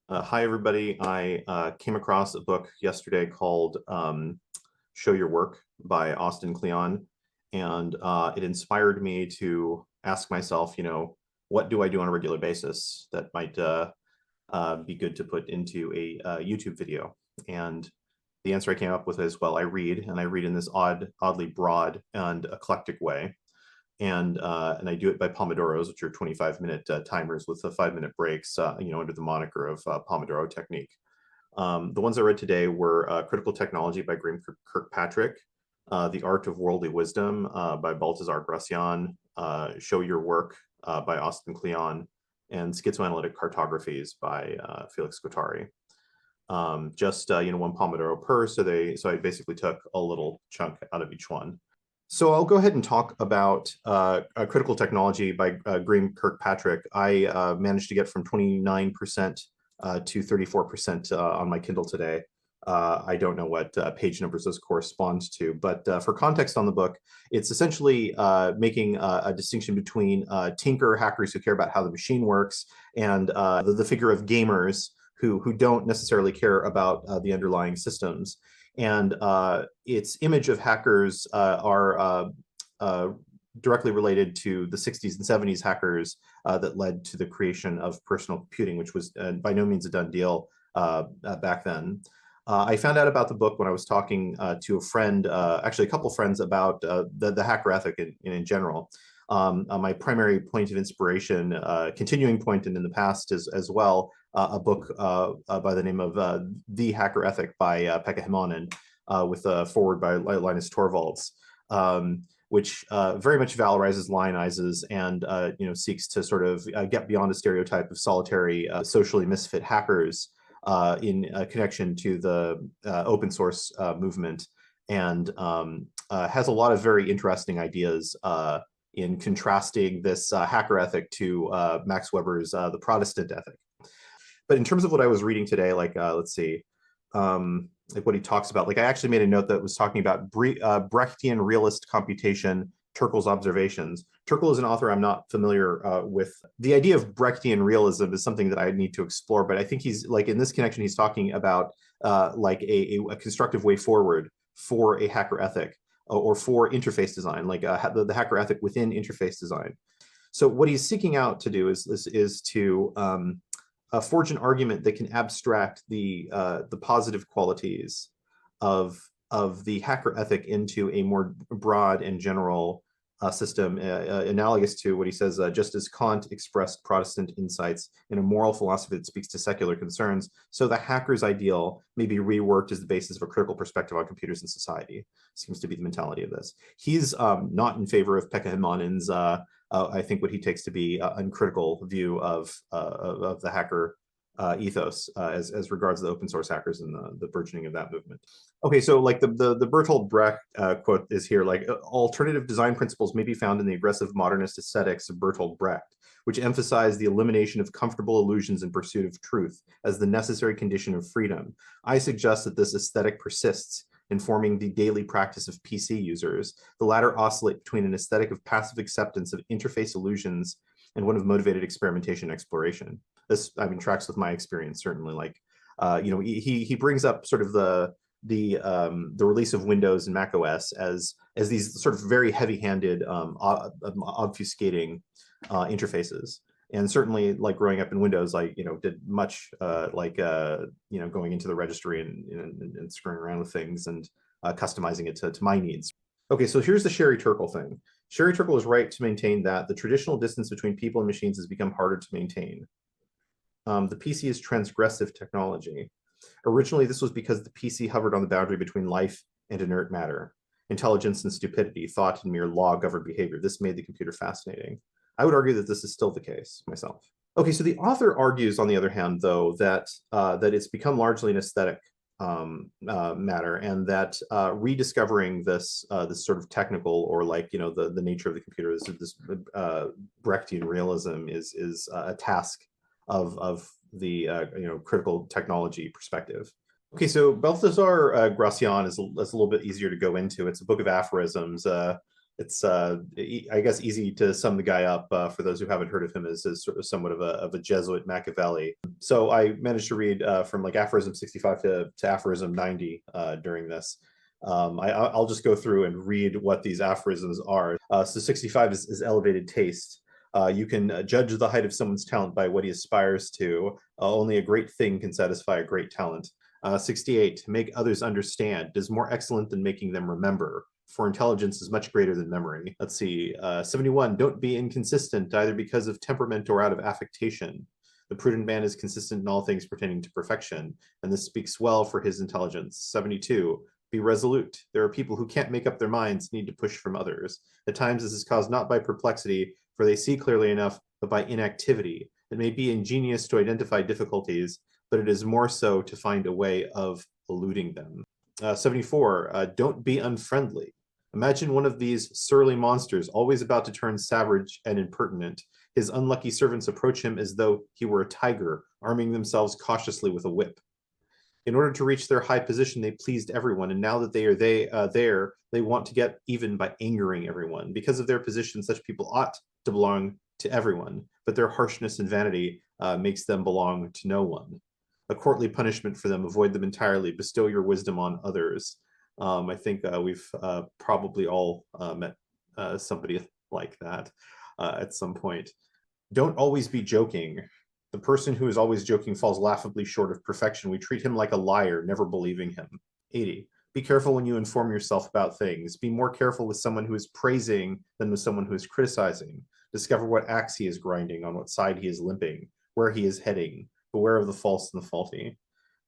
Hi, everybody. I came across a book yesterday called Show Your Work by Austin Kleon, and it inspired me to ask myself, what do I do on a regular basis that might be good to put into a YouTube video? And the answer I came up with is, well, I read, and I read in this oddly broad and eclectic way. And I do it by Pomodoros, which are 25-minute timers with 5-minute breaks, under the moniker of Pomodoro technique. The ones I read today were Critical Technology by Graham Kirkpatrick, The Art of Worldly Wisdom by Baltazar Gracian, Show Your Work by Austin Kleon, and Schizoanalytic Cartographies by Felix Guattari. Just one Pomodoro per, so I basically took a little chunk out of each one. So I'll go ahead and talk about Critical Technology by Graham Kirkpatrick. I managed to get from 29% to 34% on my Kindle today. I don't know what page numbers this corresponds to, but for context on the book, it's essentially making a distinction between tinker hackers who care about how the machine works and the figure of gamers who don't necessarily care about the underlying systems. And its image of hackers are directly related to the 60s and 70s hackers that led to the creation of personal computing, which was by no means a done deal back then. I found out about the book when I was talking to a friend, actually a couple friends, about the hacker ethic in general. My primary point of inspiration, continuing point and in the past as well, a book by the name of The Hacker Ethic by Pekka Himonen, with a foreword by Linus Torvalds, which very much valorizes Lionizes and seeks to sort of get beyond a stereotype of solitary socially misfit hackers in connection to the open source movement, and has a lot of very interesting ideas in contrasting this hacker ethic to Max Weber's The Protestant Ethic. But in terms of what I was reading today, let's see, like what he talks about, I actually made a note that was talking about Brechtian realist computation, Turkel's observations. Turkel is an author I'm not familiar with. The idea of Brechtian realism is something that I need to explore, but I think he's in this connection, he's talking about a constructive way forward for a hacker ethic or for interface design, the hacker ethic within interface design. So what he's seeking out to do is to forge an argument that can abstract the positive qualities of the hacker ethic into a more broad and general system, analogous to what he says, just as Kant expressed Protestant insights in a moral philosophy that speaks to secular concerns, so the hacker's ideal may be reworked as the basis of a critical perspective on computers and society. Seems to be the mentality of this. He's not in favor of Pekka Himonen's, I think, what he takes to be uncritical view of the hacker ethos as regards the open source hackers and the burgeoning of that movement. Okay, so the Bertolt Brecht quote is here, alternative design principles may be found in the aggressive modernist aesthetics of Bertolt Brecht, which emphasize the elimination of comfortable illusions in pursuit of truth as the necessary condition of freedom. I suggest that this aesthetic persists, informing the daily practice of PC users. The latter oscillate between an aesthetic of passive acceptance of interface illusions and one of motivated experimentation and exploration. This, tracks with my experience, certainly. He brings up sort of the release of Windows and Mac OS as these sort of very heavy-handed, obfuscating interfaces. And certainly, growing up in Windows, I did much going into the registry and screwing around with things and customizing it to my needs. Okay, so here's the Sherry Turkle thing. Sherry Turkle is right to maintain that the traditional distance between people and machines has become harder to maintain. The PC is transgressive technology. Originally, this was because the PC hovered on the boundary between life and inert matter, intelligence and stupidity, thought and mere law-governed behavior. This made the computer fascinating. I would argue that this is still the case myself. Okay, so the author argues, on the other hand, though, that it's become largely an aesthetic matter, and that rediscovering this sort of technical, or the nature of the computer, this Brechtian realism is a task of the critical technology perspective. Okay, so Balthazar Gracian is a little bit easier to go into. It's a book of aphorisms. it's I guess easy to sum the guy up for those who haven't heard of him as sort of somewhat of a Jesuit Machiavelli. So I managed to read from like aphorism 65 to aphorism 90 during this. I'll just go through and read what these aphorisms are. So 65 is elevated taste. You can judge the height of someone's talent by what he aspires to. Only a great thing can satisfy a great talent. 68, make others understand is more excellent than making them remember, for intelligence is much greater than memory. Let's see, 71, don't be inconsistent either because of temperament or out of affectation. The prudent man is consistent in all things pertaining to perfection, and this speaks well for his intelligence. 72, be resolute. There are people who can't make up their minds, need to push from others. At times this is caused not by perplexity, for they see clearly enough, but by inactivity. It may be ingenious to identify difficulties, but it is more so to find a way of eluding them. 74, don't be unfriendly. Imagine one of these surly monsters, always about to turn savage and impertinent. His unlucky servants approach him as though he were a tiger, arming themselves cautiously with a whip. In order to reach their high position, they pleased everyone, and now that they are there, they want to get even by angering everyone. Because of their position, such people ought to belong to everyone, but their harshness and vanity makes them belong to no one. A courtly punishment for them, avoid them entirely, bestow your wisdom on others. I think we've probably all met somebody like that at some point. Don't always be joking. The person who is always joking falls laughably short of perfection. We treat him like a liar, never believing him. 80. Be careful when you inform yourself about things. Be more careful with someone who is praising than with someone who is criticizing. Discover what axe he is grinding, on what side he is limping, where he is heading. Beware of the false and the faulty.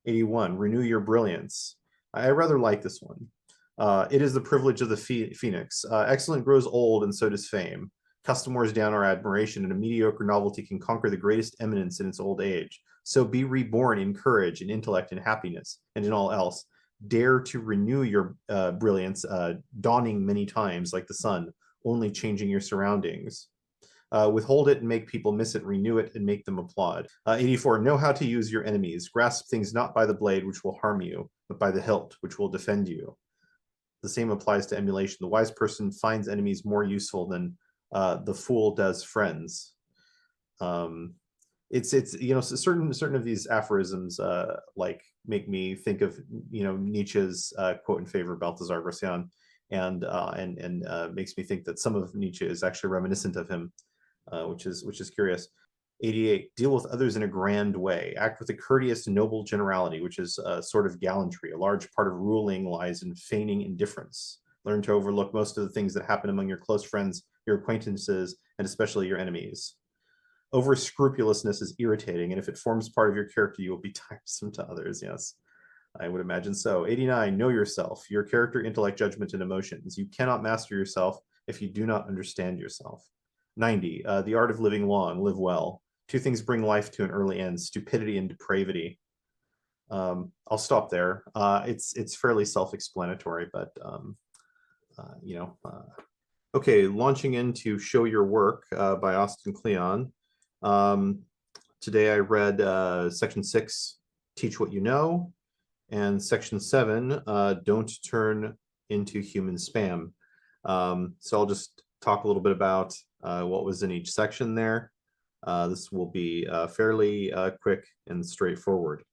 81. Renew your brilliance. I rather like this one. It is the privilege of the phoenix. Excellent grows old, and so does fame. Custom wears down our admiration, and a mediocre novelty can conquer the greatest eminence in its old age. So be reborn in courage, in intellect, in happiness, and in all else. Dare to renew your brilliance, dawning many times like the sun, only changing your surroundings. Withhold it and make people miss it, renew it and make them applaud. 84, know how to use your enemies. Grasp things not by the blade, which will harm you, but by the hilt, which will defend you. The same applies to emulation. The wise person finds enemies more useful than the fool does friends. It's certain of these aphorisms like make me think of Nietzsche's quote in favor of Balthazar Gracian, and makes me think that some of Nietzsche is actually reminiscent of him, which is curious. 88, deal with others in a grand way. Act with a courteous, noble generality, which is a sort of gallantry. A large part of ruling lies in feigning indifference. Learn to overlook most of the things that happen among your close friends, your acquaintances, and especially your enemies. Over scrupulousness is irritating, and if it forms part of your character, you will be tiresome to others. Yes, I would imagine so. 89, know yourself, your character, intellect, judgment, and emotions. You cannot master yourself if you do not understand yourself. 90, the art of living long, live well. Two things bring life to an early end, stupidity and depravity. I'll stop there. It's fairly self-explanatory, but okay, launching into Show Your Work by Austin Kleon. Today I read section 6, Teach What You Know, and section 7, Don't Turn into Human Spam. So I'll just talk a little bit about what was in each section there. This will be fairly quick and straightforward.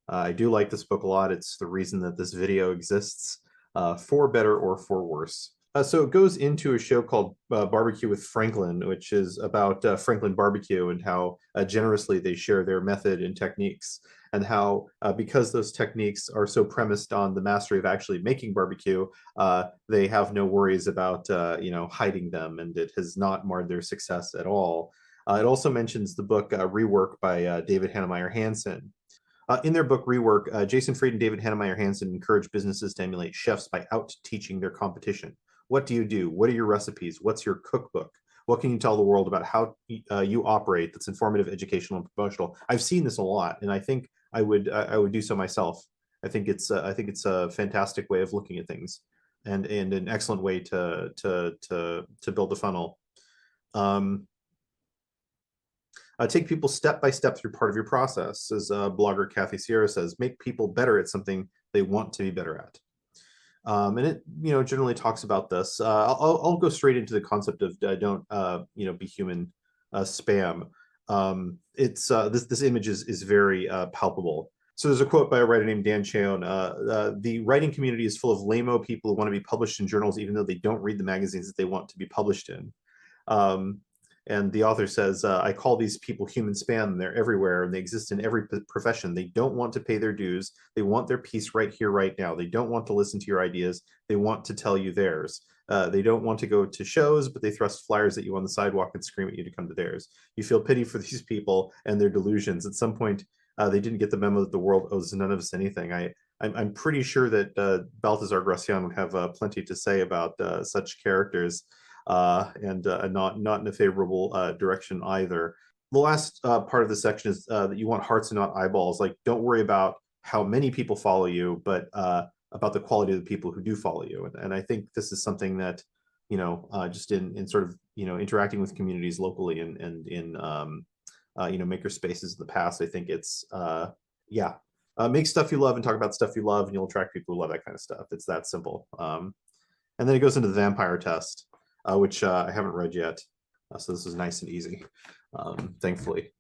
I do like this book a lot. It's the reason that this video exists, for better or for worse. So it goes into a show called Barbecue with Franklin, which is about Franklin Barbecue and how generously they share their method and techniques, and how because those techniques are so premised on the mastery of actually making barbecue, they have no worries about hiding them, and it has not marred their success at all. It also mentions the book Rework by David Hannemeyer Hansen. In their book Rework, Jason Fried and David Hannemeyer Hansen encourage businesses to emulate chefs by out-teaching their competition. What do you do? What are your recipes? What's your cookbook? What can you tell the world about how you operate that's informative, educational, and promotional? I've seen this a lot, and I think I would do so myself. I think it's a fantastic way of looking at things, and an excellent way to build a funnel. Take people step by step through part of your process. As blogger Kathy Sierra says, make people better at something they want to be better at. And it, generally talks about this. I'll go straight into the concept of don't, be human spam. It's this image is very palpable. So there's a quote by a writer named Dan Cheon. The writing community is full of lame-o people who want to be published in journals, even though they don't read the magazines that they want to be published in. And the author says, I call these people human spam. They're everywhere and they exist in every profession. They don't want to pay their dues. They want their piece right here, right now. They don't want to listen to your ideas. They want to tell you theirs. They don't want to go to shows, but they thrust flyers at you on the sidewalk and scream at you to come to theirs. You feel pity for these people and their delusions. At some point, they didn't get the memo that the world owes none of us anything. I'm pretty sure that Balthazar Gracian would have plenty to say about such characters. And not in a favorable direction either. The last part of the section is that you want hearts and not eyeballs. Like, don't worry about how many people follow you, but about the quality of the people who do follow you. And I think this is something that, just in sort of, interacting with communities locally and in, maker spaces in the past, I think it's, make stuff you love and talk about stuff you love, and you'll attract people who love that kind of stuff. It's that simple. And then it goes into the vampire test. Which I haven't read yet. So this is nice and easy, thankfully.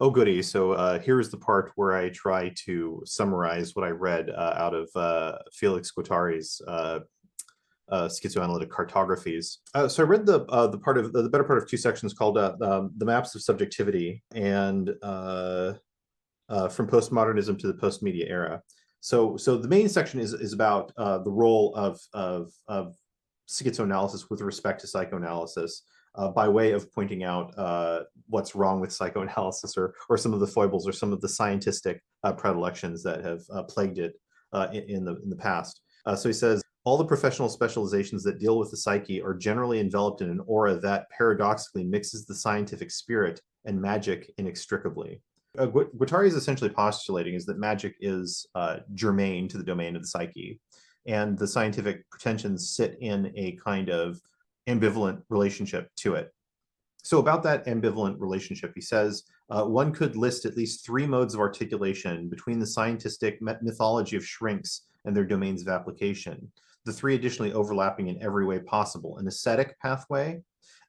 Oh, goody. So here's the part where I try to summarize what I read out of Felix Guattari's Schizoanalytic Cartographies. So I read the better part of two sections called the Maps of Subjectivity and from Postmodernism to the Post-Media Era. So the main section is about the role of schizoanalysis with respect to psychoanalysis, by way of pointing out what's wrong with psychoanalysis or some of the foibles or some of the scientistic predilections that have plagued it in the past. So he says, all the professional specializations that deal with the psyche are generally enveloped in an aura that paradoxically mixes the scientific spirit and magic inextricably. Guattari is essentially postulating is that magic is germane to the domain of the psyche, and the scientific pretensions sit in a kind of ambivalent relationship to it. So about that ambivalent relationship, he says, one could list at least three modes of articulation between the scientific mythology of shrinks and their domains of application, the three additionally overlapping in every way possible: an aesthetic pathway,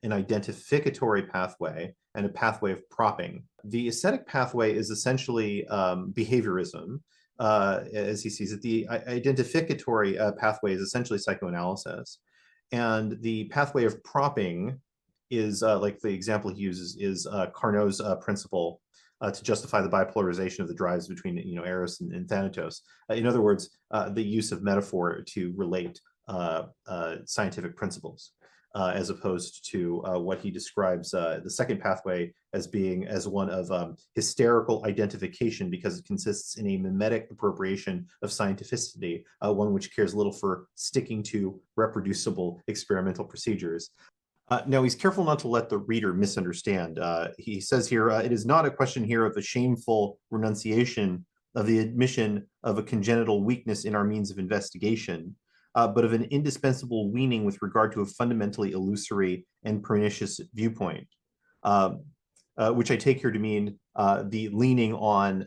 an identificatory pathway, and a pathway of propping. The aesthetic pathway is essentially behaviorism, as he sees it. The identificatory pathway is essentially psychoanalysis. And the pathway of propping is, like the example he uses, is Carnot's principle to justify the bipolarization of the drives between Eros and Thanatos. In other words, the use of metaphor to relate scientific principles. As opposed to what he describes the second pathway as being as one of hysterical identification, because it consists in a mimetic appropriation of scientificity, one which cares little for sticking to reproducible experimental procedures. Now, he's careful not to let the reader misunderstand. He says here, it is not a question here of a shameful renunciation of the admission of a congenital weakness in our means of investigation, but of an indispensable weaning with regard to a fundamentally illusory and pernicious viewpoint, which I take here to mean the leaning on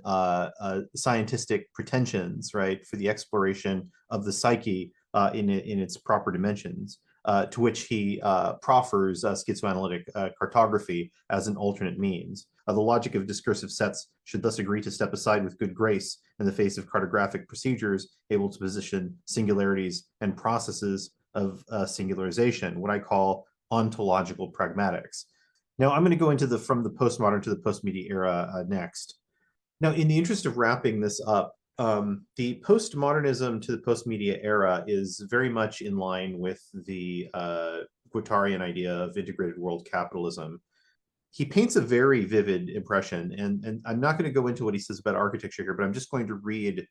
scientific pretensions, right, for the exploration of the psyche in its proper dimensions, to which he proffers schizoanalytic cartography as an alternate means. The logic of discursive sets should thus agree to step aside with good grace in the face of cartographic procedures able to position singularities and processes of singularization, what I call ontological pragmatics. Now, I'm going to go into from the postmodern to the post-media era next. Now, in the interest of wrapping this up, the postmodernism to the post-media era is very much in line with the Guattarian idea of integrated world capitalism. He paints a very vivid impression, and I'm not going to go into what he says about architecture here, but I'm just going to read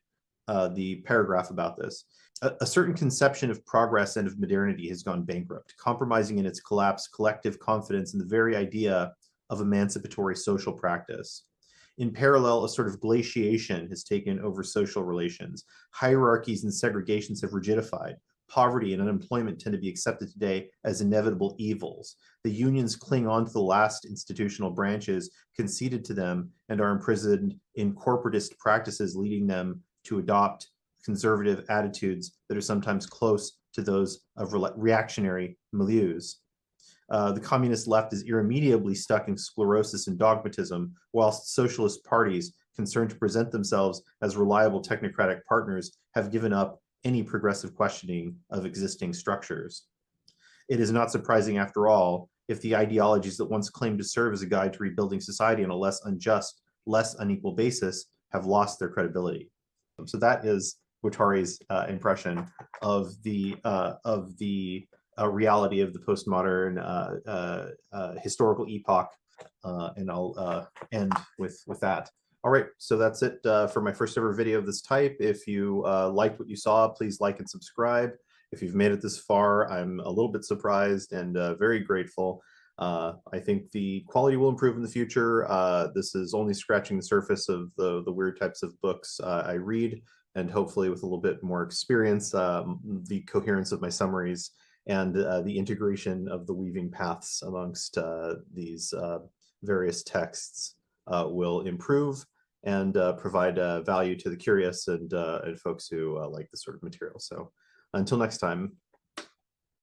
the paragraph about this. A certain conception of progress and of modernity has gone bankrupt, compromising in its collapse collective confidence in the very idea of emancipatory social practice. In parallel, a sort of glaciation has taken over social relations. Hierarchies and segregations have rigidified. Poverty and unemployment tend to be accepted today as inevitable evils. The unions cling on to the last institutional branches conceded to them and are imprisoned in corporatist practices, leading them to adopt conservative attitudes that are sometimes close to those of reactionary milieus. The communist left is irremediably stuck in sclerosis and dogmatism, whilst socialist parties, concerned to present themselves as reliable technocratic partners, have given up any progressive questioning of existing structures. It is not surprising, after all, if the ideologies that once claimed to serve as a guide to rebuilding society on a less unjust, less unequal basis have lost their credibility. So that is Guattari's impression of the reality of the postmodern historical epoch, and I'll end with that. All right, so that's it for my first ever video of this type. If you liked what you saw, please like and subscribe. If you've made it this far, I'm a little bit surprised and very grateful. I think the quality will improve in the future. This is only scratching the surface of the weird types of books I read, and hopefully with a little bit more experience, the coherence of my summaries and the integration of the weaving paths amongst these various texts will improve and provide value to the curious and folks who like this sort of material. So until next time,